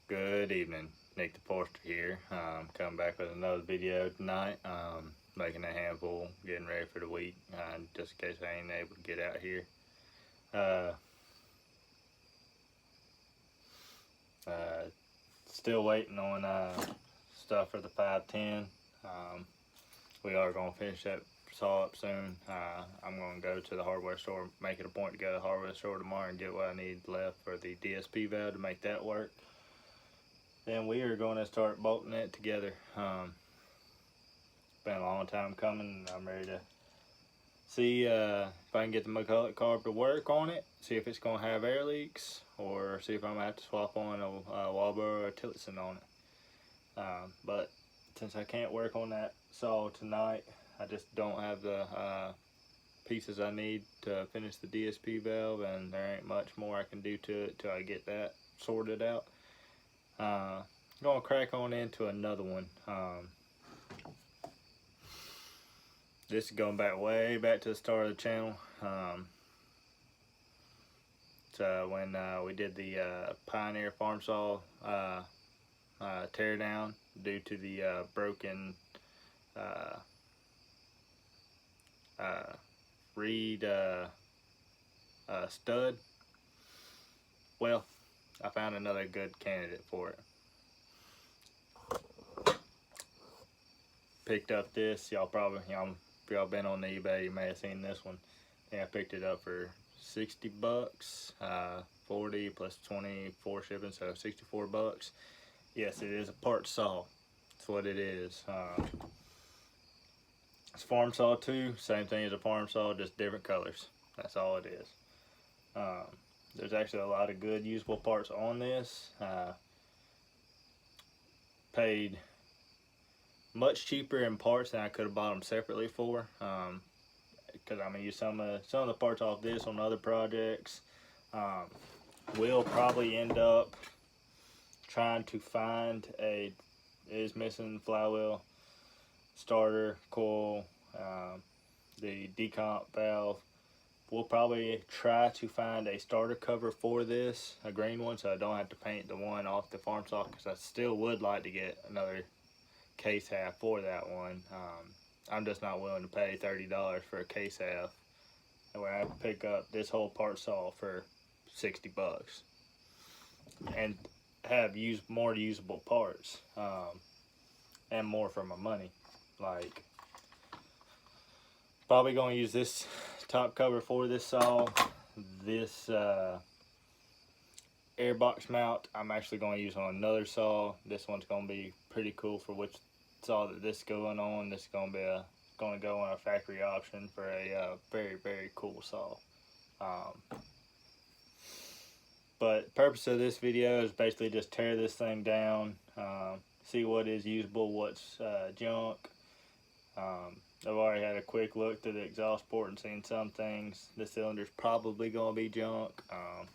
Good evening, Nick the Forester here. Coming back with another video tonight. Making a handful, getting ready for the week, just in case I ain't able to get out here. Uh, Still waiting on stuff for the 510. We are going to finish that saw up soon. I'm going to go to the hardware store, make it a point to go to the hardware store tomorrow and get what I need left for the DSP valve to make that work. Then we are going to start bolting it together. Been a long time coming. I'm ready to see if I can get the McCulloch carb to work on it, see if it's going to have air leaks, or see if I'm going to have to swap on a Walbro or a Tillotson on it. But since I can't work on that saw tonight, I just don't have the pieces I need to finish the DSP valve, and there ain't much more I can do to it till I get that sorted out. Gonna crack on into another one. This is going back way back to the start of the channel. So when we did the Pioneer farm saw tear down due to the broken reed stud. Well, I found another good candidate for it. Picked up this, y'all probably, if y'all been on eBay, you may have seen this one. I picked it up for 60 bucks, 40 plus 24 shipping, so 64 bucks. Yes, it is a part saw. That's what it is. It's a farm saw too, same thing as a farm saw, just different colors. That's all it is. There's actually a lot of good usable parts on this. Paid much cheaper in parts than I could have bought them separately for, because I'm gonna use some of the parts off this on other projects. We'll probably end up trying to find is missing flywheel, starter, coil, the decomp valve. We'll probably try to find a starter cover for this, a green one, so I don't have to paint the one off the farm saw, because I still would like to get another case half for that one. I'm just not willing to pay $30 for a case half, and I have to pick up this whole part saw for 60 bucks and have more usable parts, and more for my money. Like, probably gonna use this top cover for this saw. This airbox mount I'm actually going to use on another saw. This one's going to be pretty cool for which saw that this is going on. This is going to be going to go on a factory option for a very, very cool saw. But the purpose of this video is basically just tear this thing down, see what is usable, what's junk. I've already had a quick look through the exhaust port and seen some things. This cylinder's probably going to be junk. I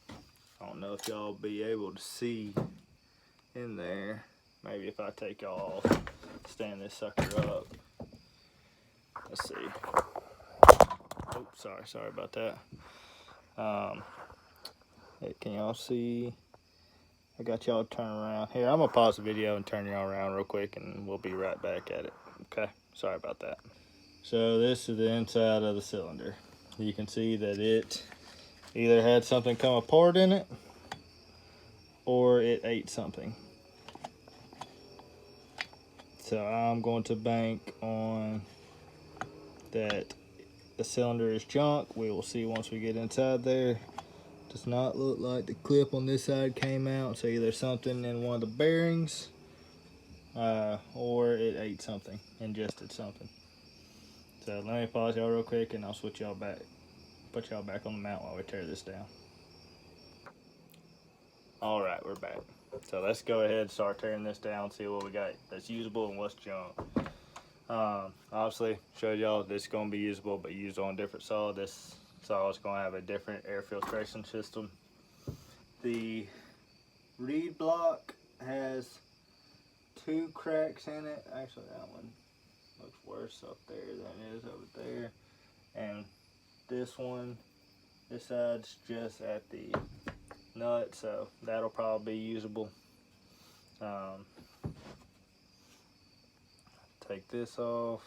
don't know if y'all be able to see in there. Maybe if I take y'all off, stand this sucker up. Let's see. Oh, sorry about that. Hey, can y'all see? I got y'all turn around. Here, I'm gonna pause the video and turn y'all around real quick, and we'll be right back at it. Okay, sorry about that. So this is the inside of the cylinder. You can see that it either had something come apart in it, or it ate something. So I'm going to bank on that the cylinder is junk. We will see once we get inside there. Does not look like the clip on this side came out, so either something in one of the bearings, or it ate something, ingested something. So let me pause y'all real quick and I'll switch y'all back, put y'all back on the mount while we tear this down. All right, we're back. So let's go ahead and start tearing this down, see what we got that's usable and what's junk. Obviously showed y'all this is going to be usable, but used on a different saw. This saw is going to have a different air filtration system. The reed block has 2 cracks in it. Actually, that one looks worse up there than it is over there. And this one, this side's just at the nut, so that'll probably be usable. Take this off.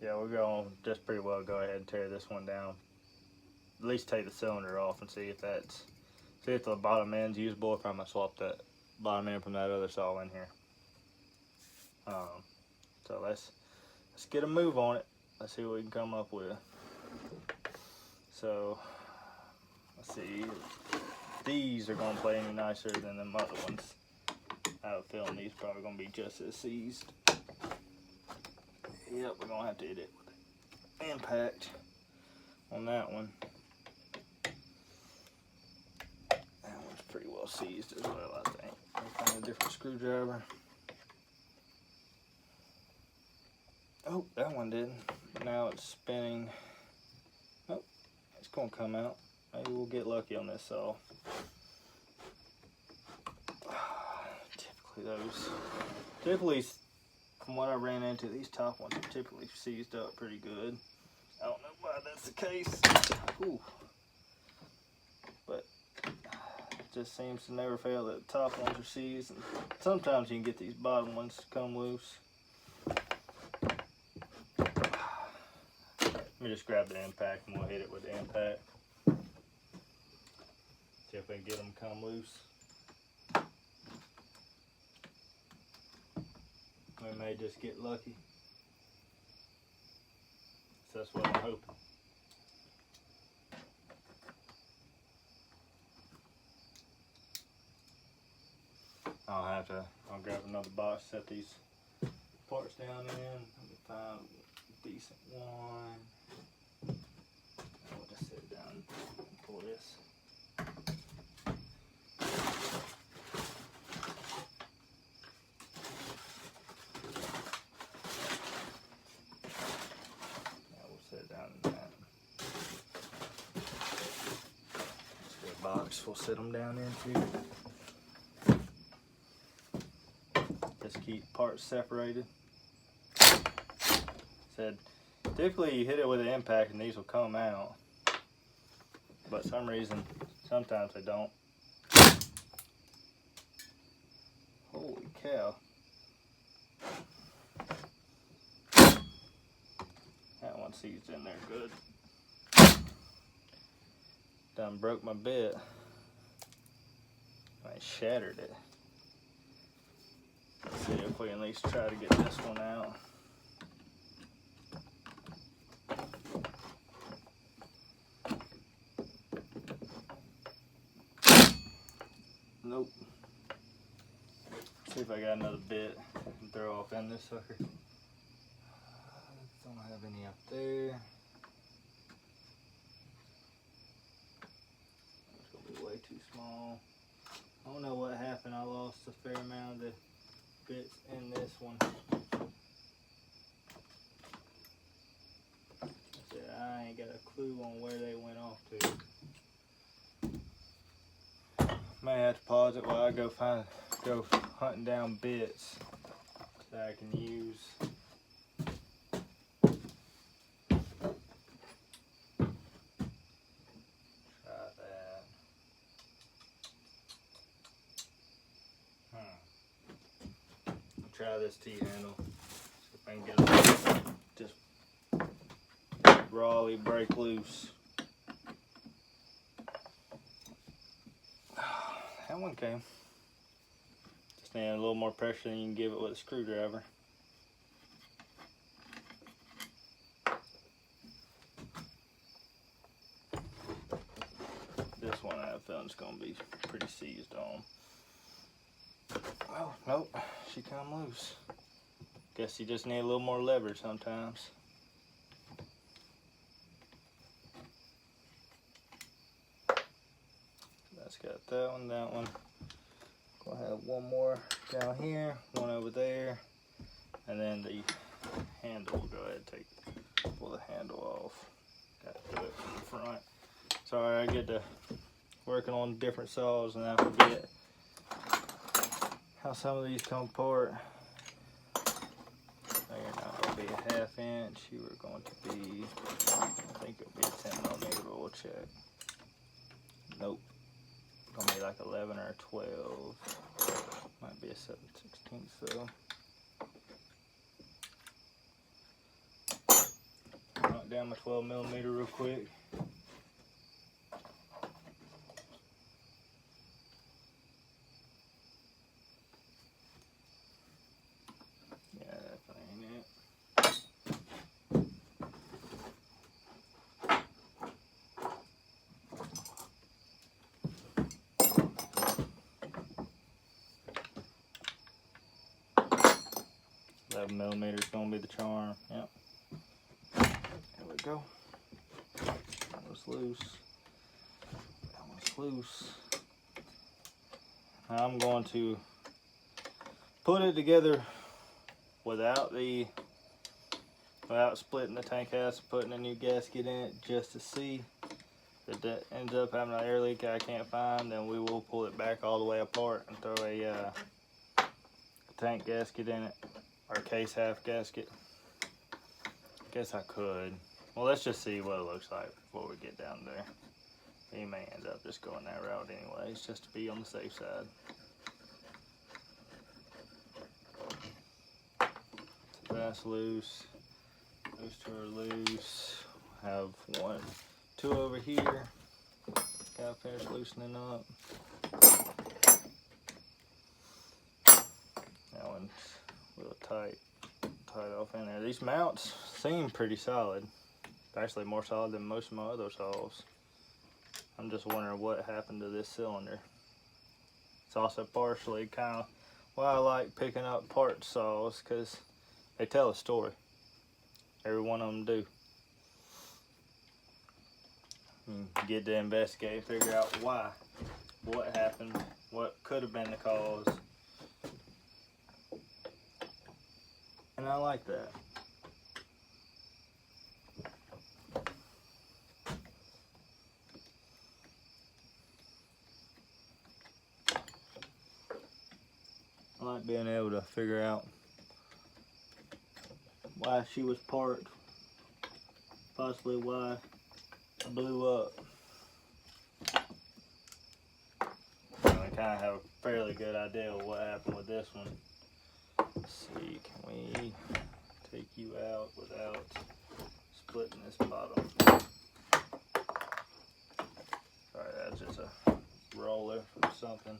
Yeah, we're going to just pretty well go ahead and tear this one down. At least take the cylinder off and see if the bottom end's usable. If I'm gonna swap that bottom end from that other saw in here. So let's get a move on it. Let's see what we can come up with. So let's see. These are gonna play any nicer than them other ones. I have a feeling these probably gonna be just as seized. Yep, we're gonna have to hit it with impact on that one. That one's pretty well seized as well, I think. Let's find a different screwdriver. Oh, that one didn't. Now it's spinning. Oh, it's gonna come out. Maybe we'll get lucky on this saw. Typically, from what I ran into, these top ones are typically seized up pretty good. I don't know why that's the case. Ooh. But it just seems to never fail that the top ones are seized. And sometimes you can get these bottom ones to come loose. Let me just grab the impact and we'll hit it with the impact. See if we can get them to come loose. We may just get lucky. So that's what I'm hoping. I'll grab another box, set these parts down in. Let me find a decent one. I'll just sit it down and pull this. Box we'll sit them down into. Just keep parts separated. Said typically you hit it with an impact and these will come out, but some reason sometimes they don't. Holy cow. That one seized in there good. Done broke my bit. I shattered it. Let's see if we can at least try to get this one out. Nope. See if I got another bit and throw off in this sucker. Don't have any up there. Way too small. I don't know what happened. I lost a fair amount of the bits in this one. I ain't got a clue on where they went off to. May have to pause it while I go hunting down bits that I can use. Try this T-handle. See if I can get it just rawly break loose. That one came. Just need a little more pressure than you can give it with a screwdriver. This one I have a feeling is going to be pretty seized on. Oh, nope, she come loose. Guess you just need a little more leverage sometimes. That's got that one. We'll have one more down here, one over there, and then the handle, we'll go ahead and pull the handle off. Got to do it from the front. Sorry, I get to working on different saws and I forget how some of these come apart. They're not going to be a 1/2 inch. You are going to be, I think it'll be a 10mm. We'll check. Nope. Gonna be like 11 or 12. Might be a 7/16 so. Knock down my 12mm real quick. Yeah, that ain't it. 11mm is gonna be the charm. Yep. There we go. That was loose. That one's loose. Now I'm going to put it together without splitting the tank house and putting a new gasket in it, just to see if that ends up having an air leak I can't find. Then we will pull it back all the way apart and throw a tank gasket in it, or case half gasket. Guess I could. Well, let's just see what it looks like before we get down there. He may end up just going that route anyways, just to be on the safe side. So that's loose. Those two are loose. Have 1, 2 over here. Gotta finish loosening up. That one's a little tight off in there. These mounts seem pretty solid. Actually more solid than most of my other saws. I'm just wondering what happened to this cylinder. It's also partially kind of why I like picking up part saws, because they tell a story. Every one of them do. You get to investigate, figure out why, what happened, what could have been the cause. And I like that. I like being able to figure out why she was parked, possibly why it blew up. I kind of have a fairly good idea of what happened with this one. Let's see, can we take you out without splitting this bottom? Sorry, that's just a roller from something.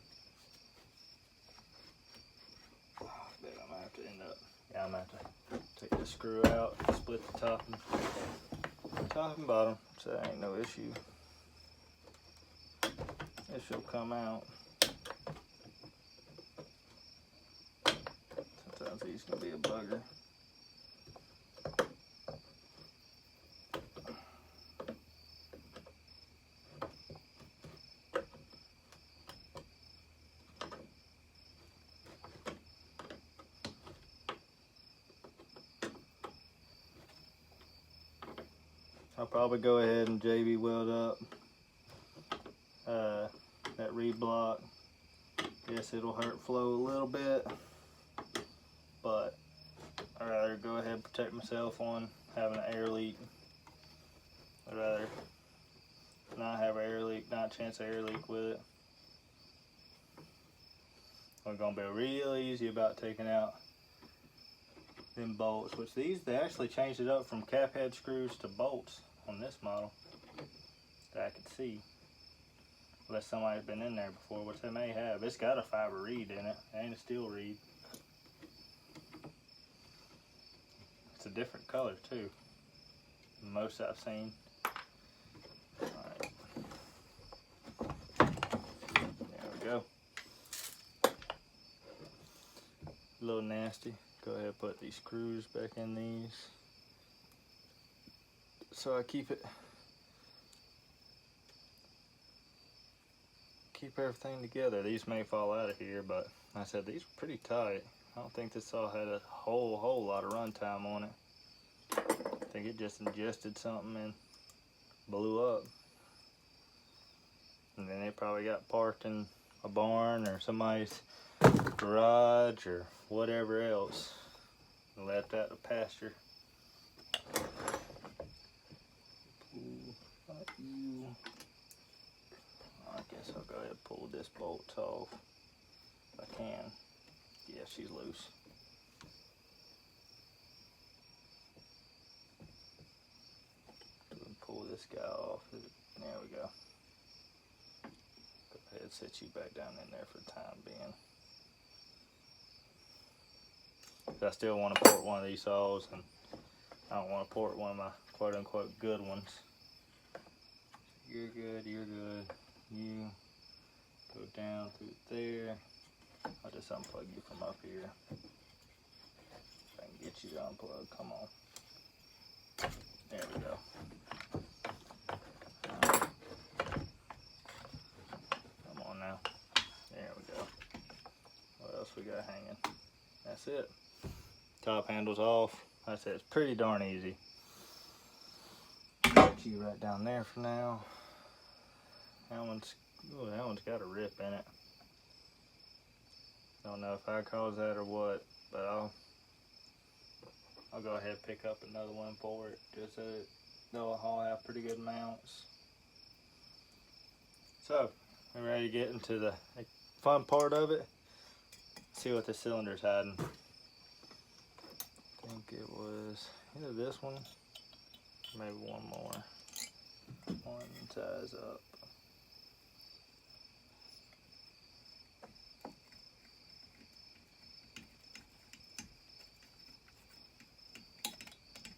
I bet I'm gonna have to end up, yeah, I'm gonna have to take the screw out, split the top and bottom, so that ain't no issue. It should come out. Sometimes these can be a bugger. I'll probably go ahead and JB weld up that reed block. Guess it'll hurt flow a little bit, but I'd rather go ahead and protect myself on having an air leak. I'd rather not have an air leak, not a chance of air leak with it. We're gonna be real easy about taking out them bolts, which they actually changed it up from cap head screws to bolts on this model that I could see. Unless somebody's been in there before, which they may have. It's got a fiber reed in it, it ain't a steel reed. It's a different color too, than most I've seen. Alright. There we go. A little nasty. Go ahead and put these screws back in these, so I keep everything together. These may fall out of here, but like I said, these are pretty tight. I don't think this saw had a whole lot of run time on it. I think it just ingested something and blew up. And then it probably got parked in a barn or somebody's garage or whatever else, and left out to pasture. Alright, to pull this bolt off if I can. Yeah, she's loose. Pull this guy off. There we go. Go ahead and set you back down in there for the time being. I still want to port one of these saws, and I don't want to port one of my quote-unquote good ones. You're good, you're good. You go down through there. I'll just unplug you from up here. If I can get you to unplug, come on. There we go. Come on now. There we go. What else we got hanging? That's it. Top handle's off. Like I said, it's pretty darn easy. Put you right down there for now. That one's got a rip in it. Don't know if I caused that or what, but I'll go ahead and pick up another one for it, just so they'll all have pretty good mounts. So, we're ready to get into the fun part of it. See what the cylinder's hiding. I think it was either this one, maybe one more. One size up.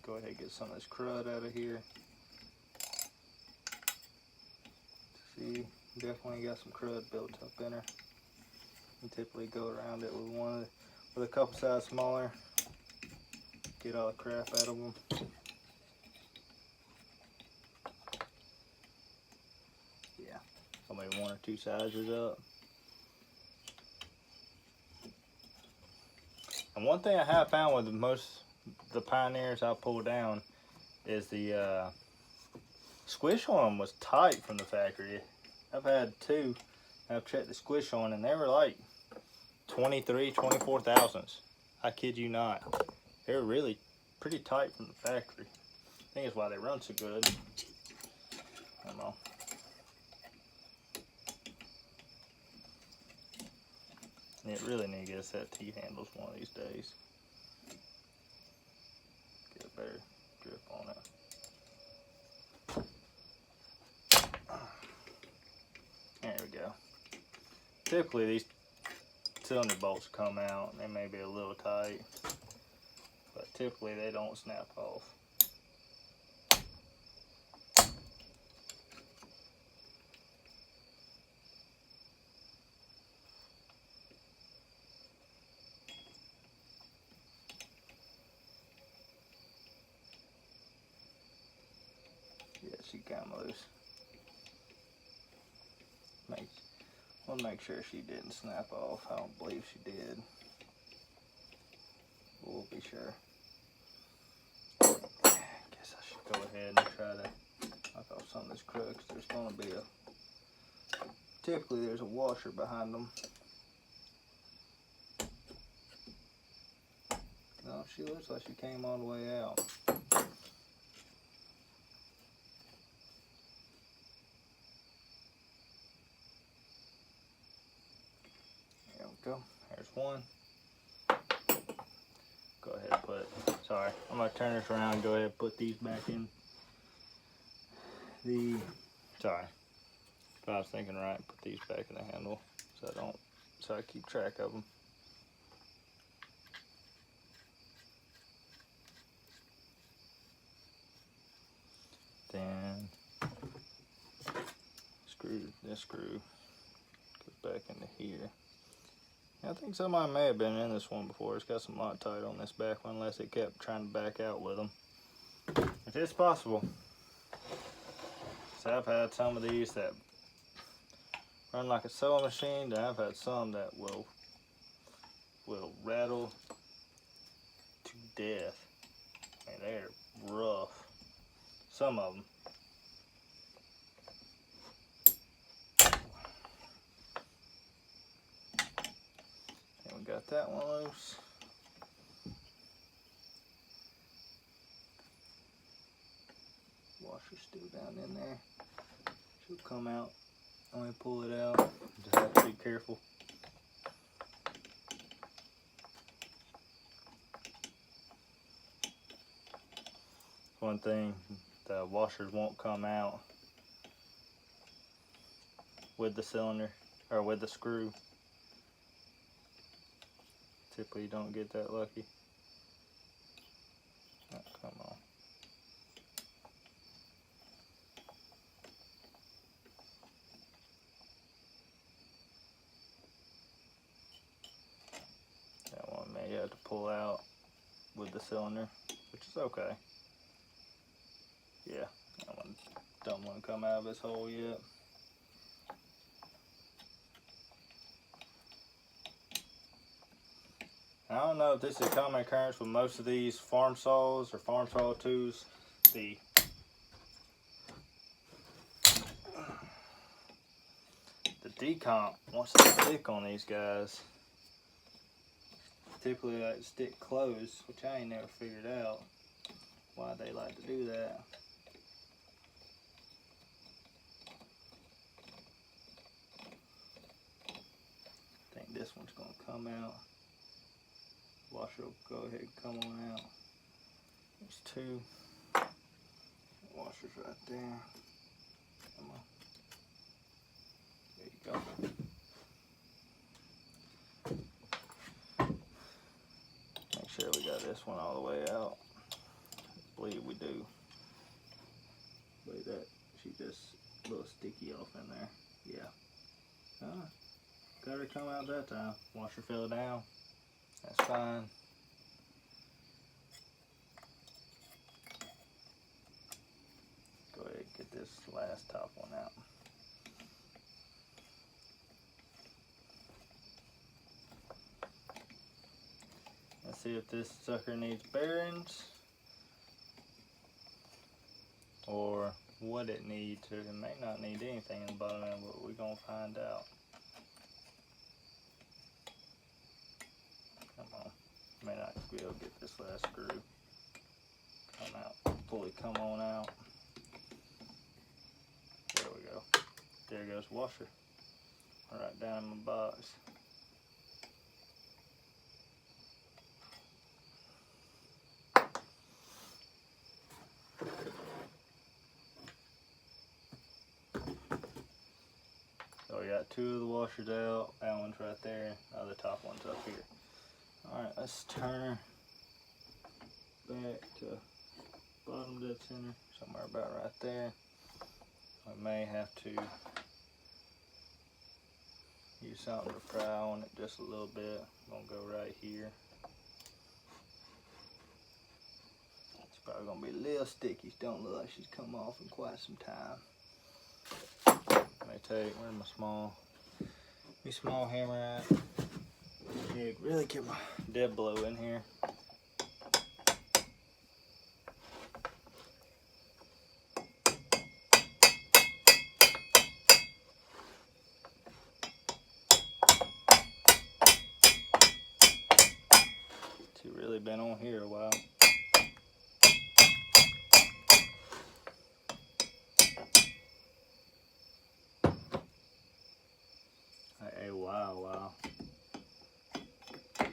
Go ahead and get some of this crud out of here. See, definitely got some crud built up in her. You typically go around it with a couple sizes smaller. Get all the crap out of them. Yeah, so maybe one or two sizes up. And one thing I have found with most the Pioneers I pull down is the squish on them was tight from the factory. I've had two I've checked the squish on, and they were like 23, 24 thousandths. I kid you not. They were really pretty tight from the factory. I think it's why they run so good. I don't know. And it really need to get a set of T-handles one of these days. Get a better grip on it. There we go. Typically these cylinder bolts come out and they may be a little tight, but typically they don't snap off. Yeah, she kind of loose. We'll make sure she didn't snap off. I don't believe she did. We'll be sure. Guess I should go ahead and try to knock off some of this crud, because there's going to be typically there's a washer behind them. No, she looks like she came all the way out. There we go. There's one. Go ahead and put, sorry, I'm going to turn this around and go ahead and put these back in the, sorry, if I was thinking right, put these back in the handle so I keep track of them. Then this screw goes back into here. I think somebody may have been in this one before. It's got some Loctite on this back one, unless it kept trying to back out with them. If it's possible. So I've had some of these that run like a sewing machine, and I've had some that will rattle to death. I mean, they're rough. Some of them. And we got that one loose. Washer's still down in there. She'll come out Let me pull it out. Just have to be careful. One thing, the washers won't come out with the cylinder or with the screw. Typically you don't get that lucky. Oh, come on. That one may have to pull out with the cylinder, which is okay. Yeah, that one don't want to come out of its hole yet. I don't know if this is a common occurrence with most of these farm saws or farm saw tools. The decomp wants to stick on these guys. Typically like to stick closed, which I ain't never figured out why they like to do that. I think this one's gonna come out. Washer will go ahead and come on out. There's two washers right there. Come on. There you go. Make sure we got this one all the way out. I believe we do. Believe that she just a little sticky off in there. Yeah. Got her come out that time. Washer fell down. That's fine. Go ahead and get this last top one out. Let's see if this sucker needs bearings or what it needs. It may not need anything in the bottom end, but we're gonna find out. Come on. May not be able to get this last screw come out, fully come on out. There we go. There goes washer. Right down in my box. So we got two of the washers out. That one's right there. The other top one's up here. Alright, let's turn back to bottom dead center, somewhere about right there. I may have to use something to pry on it just a little bit. I'm gonna go right here. It's probably gonna be a little sticky. Don't look like she's come off in quite some time. May take, where's my small hammer at? Yeah, really get my dead blow in here. She really been on here a while. Hey, wow. There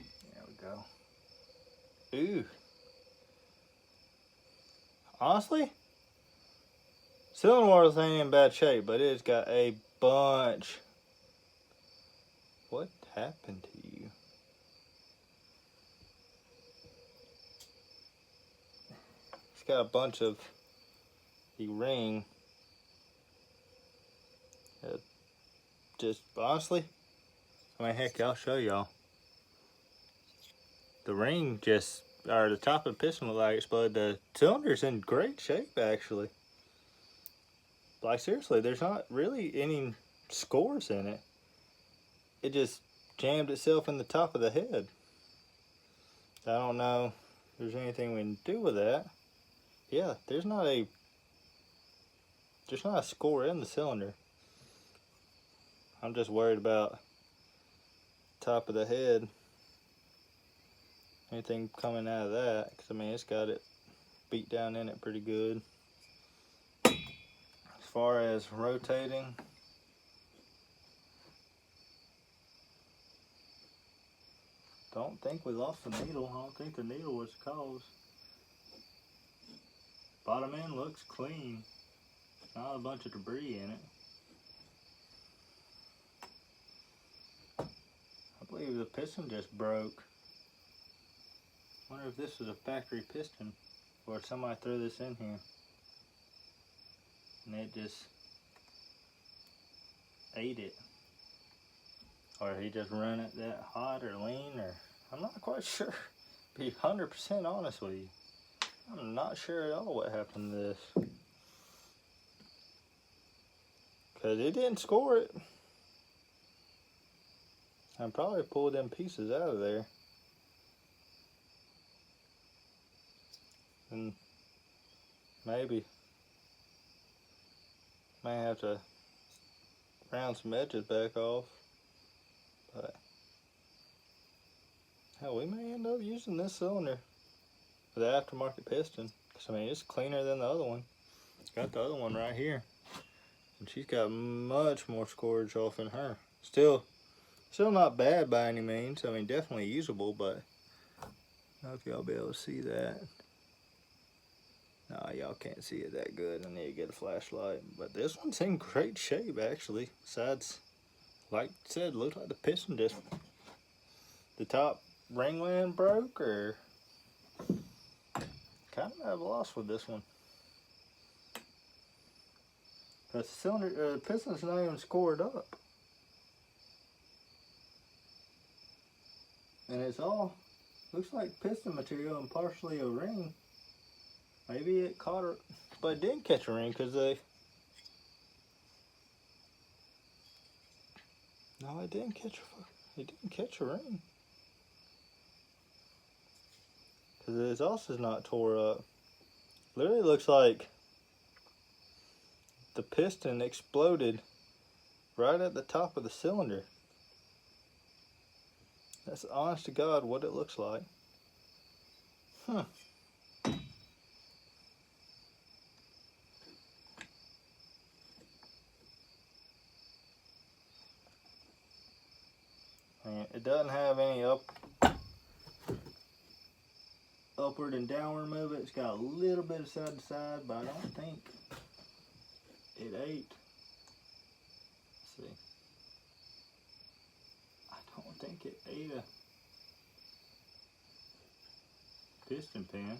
we go. Ooh. Honestly, cylinder water ain't in bad shape, but it's got a bunch. What happened to you? It's got a bunch of the ring. Just honestly, I mean, heck, I'll show y'all. The ring just, or the top of the piston looked like it exploded. The cylinder's in great shape, actually. Like, seriously, there's not really any scores in it. It just jammed itself in the top of the head. I don't know if there's anything we can do with that. Yeah, there's not a score in the cylinder. I'm just worried about top of the head. Anything coming out of that, because I mean, it's got it beat down in it pretty good. As far as rotating, Don't think we lost the needle. I don't think the needle was the cause. Bottom end looks clean. Not a bunch of debris in it. I believe the piston just broke. Wonder if this was a factory piston or if somebody threw this in here and it just ate it. Or he just run it that hot or lean, or I'm not quite sure. Be 100% honest with you. I'm not sure at all what happened to this. Cause it didn't score it. I probably pulled them pieces out of there. And maybe may have to round some edges back off. But hell, we may end up using this cylinder for the aftermarket piston. Cause I mean, it's cleaner than the other one. Got the other one right here, and she's got much more scourge off in her. Still not bad by any means. I mean, definitely usable, but I don't know if y'all be able to see that. No, y'all can't see it that good. I need to get a flashlight. But this one's in great shape, actually. Besides, like I said, looks like the piston just, the top ringland broke, or kind of at a loss with this one. But the cylinder, piston's not even scored up. And it's all, looks like piston material and partially a ring. Maybe it caught her, but it didn't catch a ring because they, no, it didn't catch a ring. Because the exhaust is not tore up. Literally looks like the piston exploded right at the top of the cylinder. That's honest to God what it looks like. Huh. And it doesn't have any upward and downward movement. It's got a little bit of side to side, but I don't think it ate. Let's see. I don't think it ate a piston pin.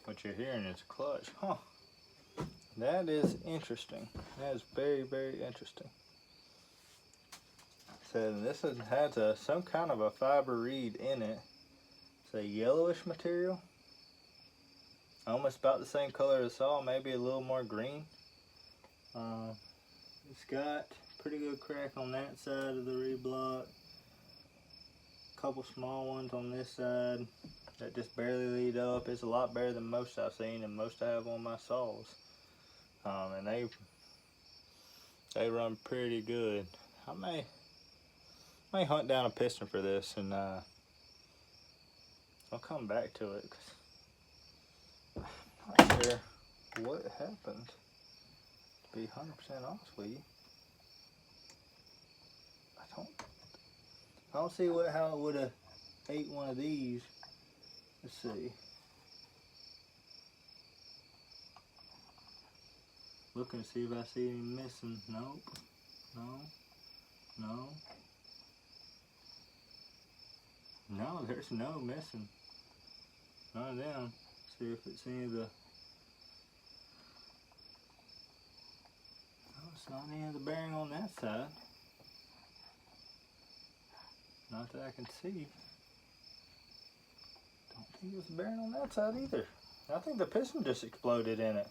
What you're hearing is a clutch, huh? That is interesting. That is very, very interesting. So this has some kind of a fiber reed in it. It's a yellowish material. Almost about the same color as saw, maybe a little more green. It's got pretty good crack on that side of the reed block. A couple small ones on this side that just barely lead up. It's a lot better than most I've seen and most I have on my saws. And they run pretty good. I may hunt down a piston for this, and I'll come back to it because I'm not sure what happened. To be 100% honest with you, I don't see how it would have ate one of these. Let's see. Looking to see if I see any missing. Nope. No, there's no missing. None of them. See if it's any of the. No, it's not any of the bearing on that side. Not that I can see. Don't think there's a bearing on that side either. I think the piston just exploded in it.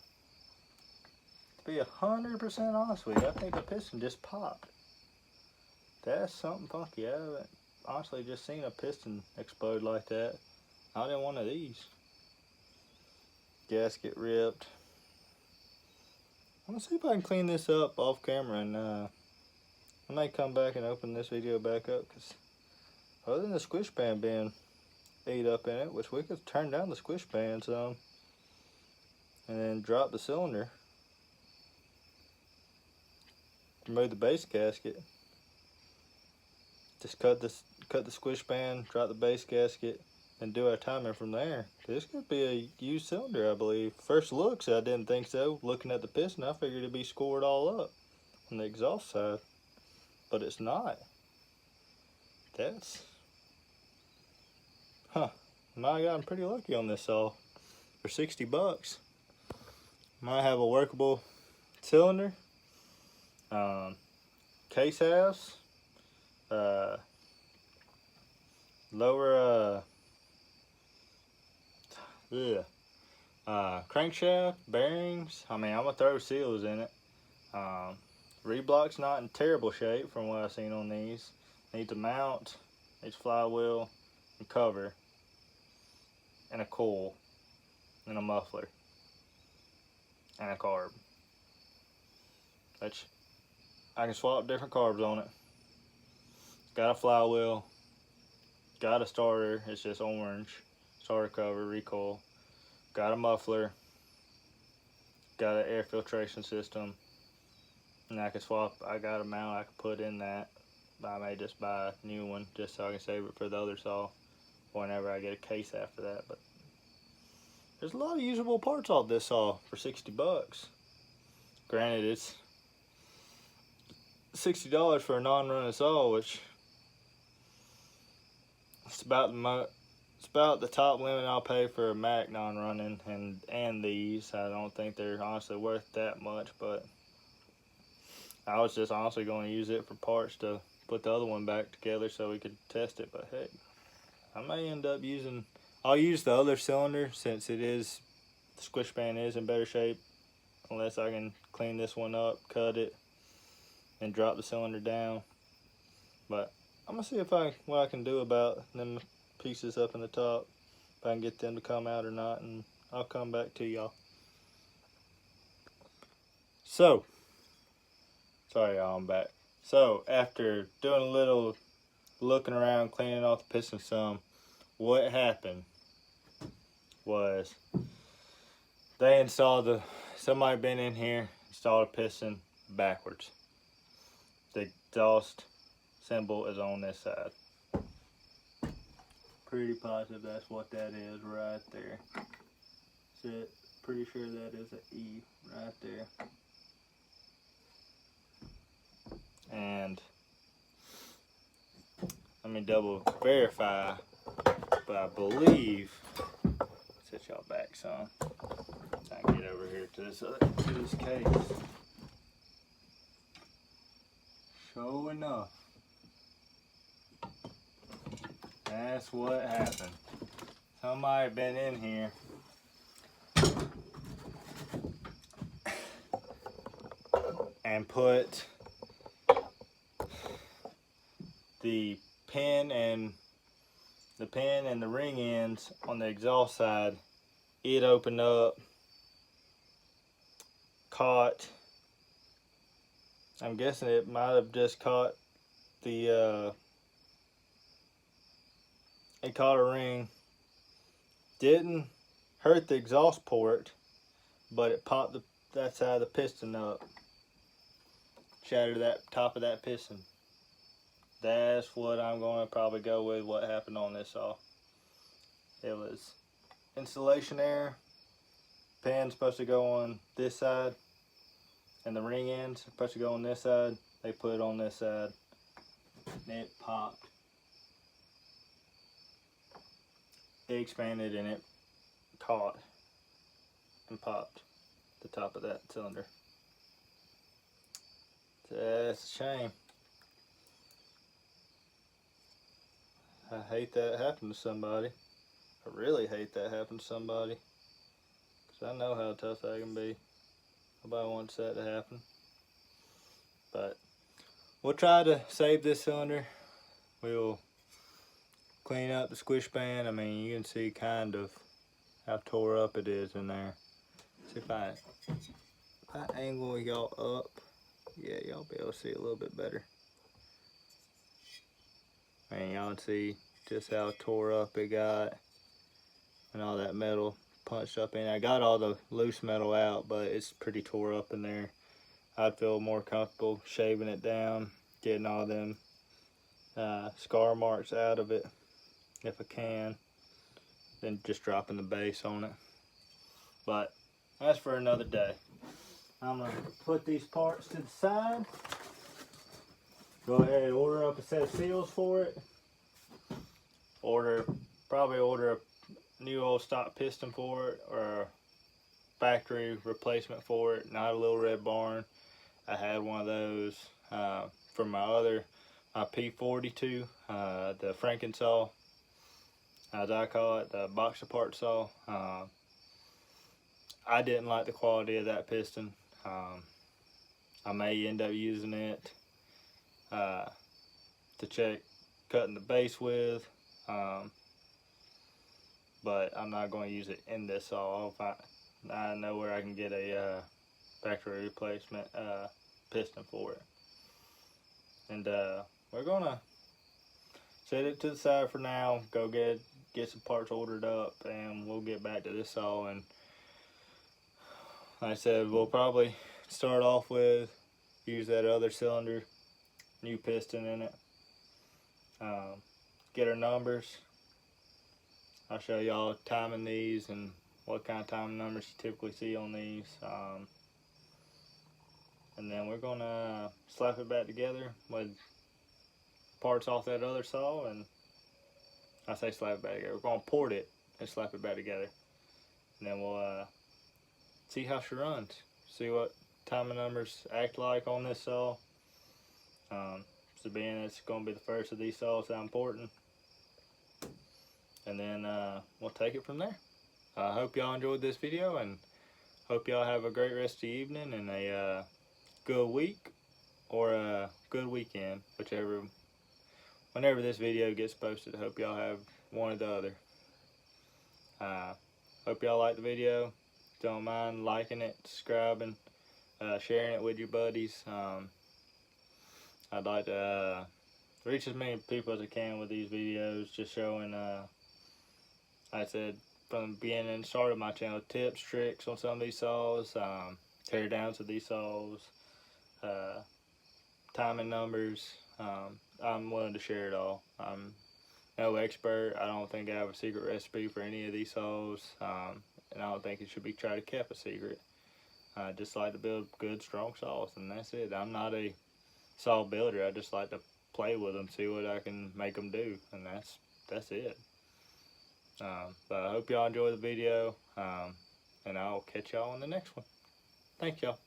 To be 100% honest with you, I think the piston just popped. That's something funky. I haven't honestly just seen a piston explode like that. Not in one of these. Gasket ripped. I'm gonna see if I can clean this up off camera, and I may come back and open this video back up, because other than the squish band being ate up in it, which we could turn down the squish band some and then drop the cylinder, remove the base gasket, just cut the squish band, drop the base gasket, and do our timing from there. This could be a used cylinder, I believe. First looks, I didn't think so. Looking at the piston, I figured it'd be scored all up on the exhaust side, but it's not. That's, my God, I'm pretty lucky on this saw. For 60 bucks, might have a workable cylinder, case house, lower crankshaft, bearings. I mean, I'm gonna throw seals in it. Reblock's not in terrible shape from what I've seen on these. Needs a mount, needs flywheel and cover, and a coil, and a muffler, and a carb. Which I can swap different carbs on it. Got a flywheel, got a starter, it's just orange, starter cover, recoil, got a muffler, got an air filtration system, and I can swap. I got a mount I can put in that. I may just buy a new one just so I can save it for the other saw whenever I get a case after that. But there's a lot of usable parts off this saw for 60 bucks. Granted, it's $60 for a non-running saw, which it's about the top limit I'll pay for a Mac non-running, and these. I don't think they're honestly worth that much, but I was just honestly going to use it for parts to put the other one back together so we could test it. But heck, I may end up I'll use the other cylinder since the squish band is in better shape, unless I can clean this one up, cut it, and drop the cylinder down. But I'm gonna see what I can do about them pieces up in the top, if I can get them to come out or not, and I'll come back to y'all. So, sorry y'all, I'm back. So after doing a little looking around, cleaning off the piston some, what happened was somebody been in here, installed a piston backwards. The exhaust symbol is on this side. Pretty positive that's what that is right there. Pretty sure that is an E right there. And let me double verify, but I believe, set y'all back some, so I can get over here to this case. Sure enough, that's what happened. Somebody been in here and put the pin and the ring ends on the exhaust side. It opened up, caught, I'm guessing it might have just caught it caught a ring. Didn't hurt the exhaust port, but it popped that side of the piston up. Shattered that top of that piston. That's what I'm going to probably go with what happened on this saw. It was installation error. Pin's supposed to go on this side, and the ring end's supposed to go on this side. They put it on this side, and it popped. It expanded and it caught and popped the top of that cylinder. That's a shame. I hate that happened to somebody. I really hate that happened to somebody, because I know how tough that can be. Nobody wants that to happen. But we'll try to save this cylinder. We'll clean up the squish band. I mean, you can see kind of how tore up it is in there. See if I I angle y'all up, yeah, y'all be able to see a little bit better. And y'all can see just how tore up it got and all that metal punched up in. I got all the loose metal out, but it's pretty tore up in there. I'd feel more comfortable shaving it down, getting all them scar marks out of it if I can, then just dropping the base on it. But that's for another day. I'm gonna put these parts to the side. Go ahead and order up a set of seals for it. Probably order a new old stock piston for it, or a factory replacement for it. Not a Little Red Barn. I had one of those from my P42, the Franken saw, as I call it, the box apart saw. I didn't like the quality of that piston. I may end up using it to check cutting the base with, but I'm not going to use it in this saw. I know where I can get a factory replacement piston for it. And we're going to set it to the side for now, go get some parts ordered up, and we'll get back to this saw. And like I said, we'll probably start off with use that other cylinder, new piston in it, get our numbers. I'll show y'all timing these and what kind of timing numbers you typically see on these, and then we're gonna slap it back together with parts off that other saw. And I say slap it back together, we're gonna port it and slap it back together, and then we'll see how she runs, see what timing numbers act like on this saw. So being it's going to be the first of these saws that I'm porting, and then we'll take it from there. I hope y'all enjoyed this video, and hope y'all have a great rest of the evening and a good week or a good weekend, whenever this video gets posted. I hope y'all have one or the other. Hope y'all like the video. Don't mind liking it, subscribing, sharing it with your buddies. I'd like to reach as many people as I can with these videos, just showing, like I said, from the beginning, start of my channel, tips, tricks on some of these saws, tear downs of these saws, timing numbers. I'm willing to share it all. I'm no expert. I don't think I have a secret recipe for any of these saws, and I don't think it should be tried to keep a secret. I just like to build good, strong saws, and that's it. I'm not a saw builder. I just like to play with them, see what I can make them do, and that's it. But I hope y'all enjoy the video, and I'll catch y'all on the next one. Thank y'all.